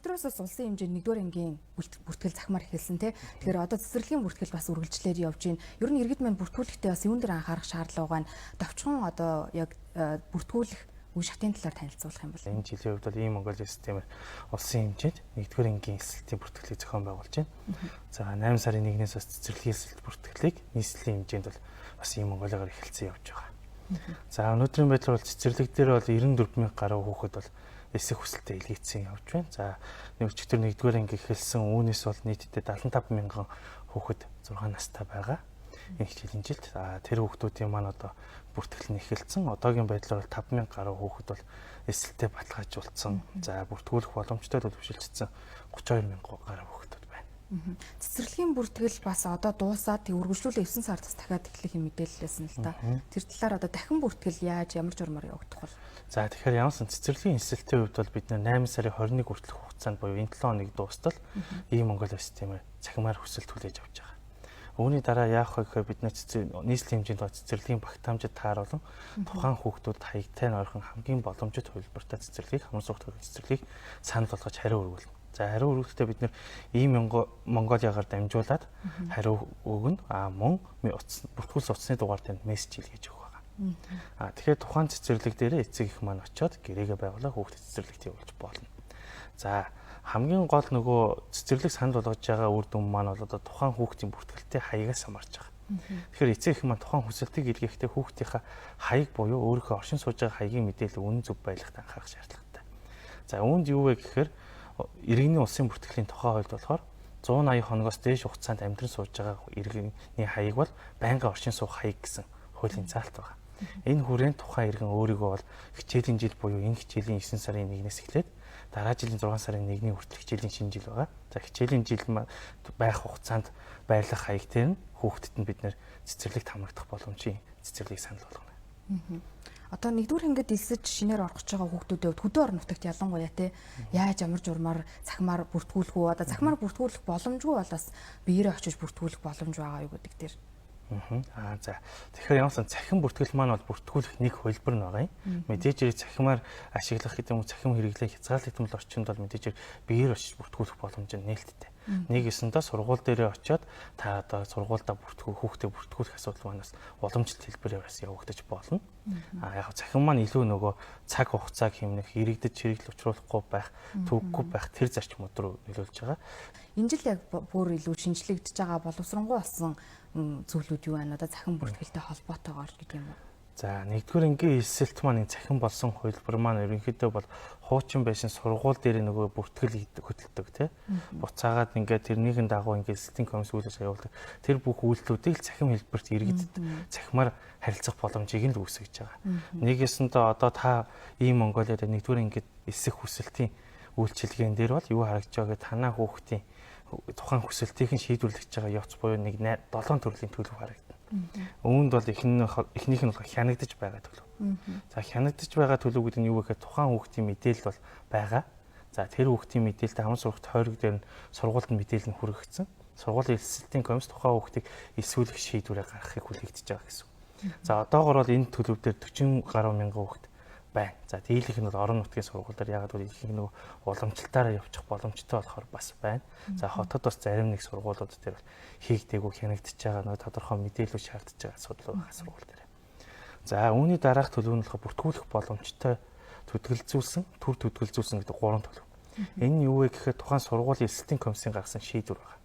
өдрөөс бас улсын хэмжээнд 1-р ангийн бүртгэл захимаар эхэлсэн тий. Тэгэхээр одоо цэцэрлэгийн бүртгэл бас үргэлжлээд явж байна. Ер нь иргэд маань бүртгүүлэхдээ бас юун дээр анхаарах шаардлага байна. Товчхон одоо яг бүртгүүлэх үе шатын талаар танилцуулах юм бол энэ жилийн хувьд бол ийм Монголын системээр улсын хэмжээнд 1-р ангийн эсэлтийн бүртгэлийг зохион байгуулж байна. За 8 сарын 1-ээс бас цэцэрлэгийн эсэлт бүртгэлийг нийслэлийн хэмжээнд бол бас ийм Монголоор эхэлсэн явж байгаа. За өнөөдрийн байдлаар бол цэцэрлэг дээр бол 94,000 гаруй хүүхэд бол эсэх хүсэлтэд илгээсэн явж байна. За өчигдөр 1-р анги эхэлсэн үүнээс бол нийтдээ 75,000 хүүхэд 6 настай байгаа. Энэ хичээлийн жилд тэр хүүхдүүдийн маань одоо бүртгэл нь эхэлсэн. Одоогийн байдлаар бол 5,000 гаруй хүүхэд бол эсэлтэд баталгаажуулсан. За бүртгүүлэх боломжтой төлөвшөлтсөн 32,000 гаруй хүүхдүүд байна. Цэцэрлэгийн бүртгэл бас одоо дуусаад үргэлжлүүлээ 9 сард дахиад эхлэх юм мэдээлэлсэн л да. Тэр талаар одоо дахин бүртгэл яаж ямар журмаар явагдах вэ? За тэгэхээр ямарсан цэцэрлэгийн эсэлтийн хувьд бол бид 8 сарын 21 хүртэлх хугацаанд буюу энэ 7 хоног дуустал ийм Монголын системээр цахимаар хүсэлт хүлээж авч байгаа. Үүний дараа яах вэ гэхээр бид нийслэлийн хэмжээнд цэцэрлэгийн багтаамжид тааруулан тухайн хүүхдүүд хаягтай нойрхон хамгийн боломжит хувилбартай цэцэрлэгийг хамар сурах цэцэрлэгийг санал болгож хариу өргүүлнэ. За хариу өргөлтөд бид ийм Монголиагаар дамжуулаад хариу өгнө. Мөн бүртгүүлсэн утасны дугаар танд мессеж илгээж өгөх байгаа. Тэгэхээр тухайн цэцэрлэг дээр эцэг их маань очиод гэрээгээ байгуулаад хүүхдэд цэцэрлэгт явуулж болно. За хамгийн гол нөгөө цэцэрлэг санал болгож байгаа үр дүн маань бол одоо тухайн хүүхдийн бүртгэлтэй хаягаас хамаарч байгаа. Тэгэхээр эцэг их маань тухайн хүсэлтийг илгээхдээ хүүхдийнхаа хаяг буюу өөрийнхөө оршин сууж байгаа хаягийн мэдээлэл үнэн зөв байлагт анхаарах шаардлагатай. За үүнд юу вэ гэхээр иргэний улсын бүртгэлийн тухай хуульд болохоор 180 хоногоос дээш хугацаанд амьдран сууж байгаа иргэний хаяг бол байнгын оршин суух хаяг гэсэн хуулийн заалт байна. Энэ хүрээнд тухайн иргэн өөрийгөө бол хичээлийн жил буюу энэ хичээлийн 9 сарын 1-ээс эхлээд дараа жилийн 6 сарын 1-ний хүртэл хичээлийн шинэ жил байгаа. За хичээлийн жил байх хугацаанд байрлах хаяг дээр нь хүүхдэд нь бид нэр цэцэрлэгт хамрагдах боломжийн цэцэрлэгийг санал болгоно. Одоо 1-р ангид элсэж шинээр орох гэж байгаа хүүхдүүдийн хувьд хөдөө орон нутагт ялангуяа те яаж ямар журмаар цахимаар бүртгүүлэх үү? Одоо цахимаар бүртгүүлэх боломжгүй бол бас биеэрээ очиж бүртгүүлэх боломж байгаа юу гэдэг дээр. За тэгэхээр ямарсан цахим бүртгэл маань бол бүртгүүлэх нэг хувилбар нь байгаа юм. Мэдээж хэрэг цахимаар ашиглах гэдэг юм уу цахим хэрэглэх хязгаарлагдмал орчинд бол мэдээж хэрэг биеэр очиж бүртгүүлэх боломж нь нээлттэй. Нэг эсэндээ сургууль дээрээ очиод та одоо сургуульдаа хүүхдээ бүртгүүлэх асуудал манаас уламжлалт хэлбэрээр бас явагдаж болно. Яг цахим маань илүү нөгөө цаг хугацааг хэмнэх, иргэдэд чирэгдэл учруулахгүй байх, төвөггүй байх тэр зарчмууд руу нөлөөлж байгаа. Энэ жил яг бүр илүү шинжлэгдэж байгаа боловсронгуй болсон зүйлүүд юу байна? Одоо цахим бүртгэлтэй холбоотойгоор гэдэг юм уу? За 1-р ангийн эсэлт маань цахим болсон хувилбар маань ерөнхийдөө бол хуучин байсан сургууль дээр нөгөө бүртгэл хөтэлдэг тий. Буцаагаад ингээд тэрнийхэн дагуу ингээд эсэлтийн комисс үйл ажиллагаа явуулдаг. Тэр бүх үйлдэлүүдийг л цахим хэлбэрт иргэдэд цахимаар харилцах боломжийг нь л үүсгэж байгаа. Нэгээсэндээ одоо та ийм Монголиад 1-р ангид эсэх хүсэлтийн үйлчилгээн дээр бол юу харагдж байгаа гэхэд танаа хүүхдийн тухайн хүсэлтийг нь шийдвэрлэж байгаа явц буюу нэг 7 төрлийн төлөв харагдана. Үүнд бол эхнийх нь бол хянагдаж байгаа төлөв. За хянагдаж байгаа төлөв гэдэг нь юу вэ гэхээр тухайн хүүхдийн мэдээлэл бол байгаа. За тэр хүүхдийн мэдээлэлтэй хамт сурах тойрог дээр нь сургуульд нь мэдээлэл нь хүргэгдсэн. Сургуулийн эсэлтийн комисс тухайн хүүхдийг эсвүүлэх шийдвэрээ гаргахыг хүлээгдэж байгаа гэсэн. За одоогоор бол энэ төлөв дээр 40 гаруй мянган хүүхд байна. За дийлийнх нь бол орон нутгийн сургууль дээр ягаад гэвэл их нэг уламжлалтаараа явчих боломжтой болохоор бас байна. За хотод бас зарим нэг сургуулиуд дээр хийгдээгүй хянагдаж байгаа нэг тодорхой мэдээлэл шаардж байгаа асуудал байгаа сургууль дээр. За үүний дараах төлөв нь болохоор бүртгүүлэх боломжтой төдөлзүүлсэн, төр төдөлзүүлсэн гэдэг 3 төлөв. Энэ нь юу вэ гэхээр тухайн сургуулийн эсэлтийн комиссийн гаргасан шийдвэр байна.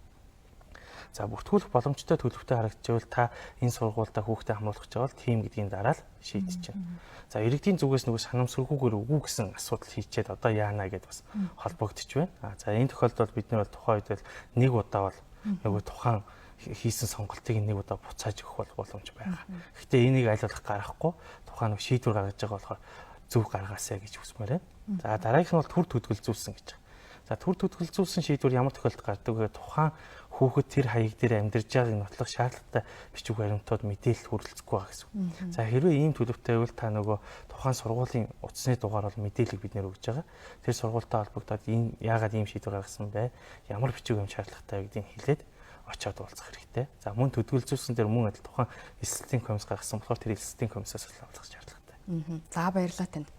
За бүртгүүлэх боломжтой төлөвтэй харагдчихвал та энэ сургуультай хүүхдээ хамруулах гэж байгаа бол тим гэдгийн дараа л шийдэж байна. За иргэдийн зүгээс нөгөө санамсаргүйгээр үгүй гэсэн асуудал хийчихэд одоо яана гэдээ бас холбогдож байна. За энэ тохиолдолд бид нэр бол тухайн үед л нэг удаа бол нөгөө тухайн хийсэн сонголтыг нэг удаа буцааж өгөх боломж байгаа. Гэхдээ энийг аль болох гаргахгүй тухайн нэг шийдвэр гаргаж байгаа болохоор зөв гаргаасаа гэж хүсмээр байна. За дараагийнх нь бол төр төдөлзүүлсэн гэж. За төр төдөлзүүлсэн шийдвэр ямар тохиолдолд гардаг вэ? Тухайн хүүхэд тэр хаяг дээр амьдарч байгааг нотлох шаардлагатай бичиг баримтууд мэдээлэл хүрэлцэхгүй байгаа гэсэн. За хэрвээ ийм төлөвтэй байвал та нөгөө тухайн сургуулийн утасны дугаар бол мэдээлэл бид нэр өгж байгаа. Тэр сургуультай холбогдоод энэ яагаад ийм шийдвэр гаргасан бэ? Ямар бичиг баримт шаардлагатай гэдгийг хэлээд очиод уулзах хэрэгтэй. За мөн төдөлзүүлсэн дээр мөн адил тухайн эсэлтийн комисс гаргасан болохоор тэр эсэлтийн комиссаас асуулах шаардлагатай. За баярлалаа танд.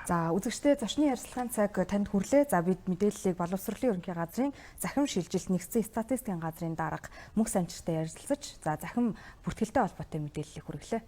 За үзэгчдээ зочны ярилцлагын цаг танд хүрлээ. За бид мэдээллийг боловсролын ерөнхий газрын захин шилжилт нэгдсэн статистикийн газрын дарга мөнх санчиртай ярилцаж за захин бүртгэлтэй холбоотой мэдээллийг хүргэлээ.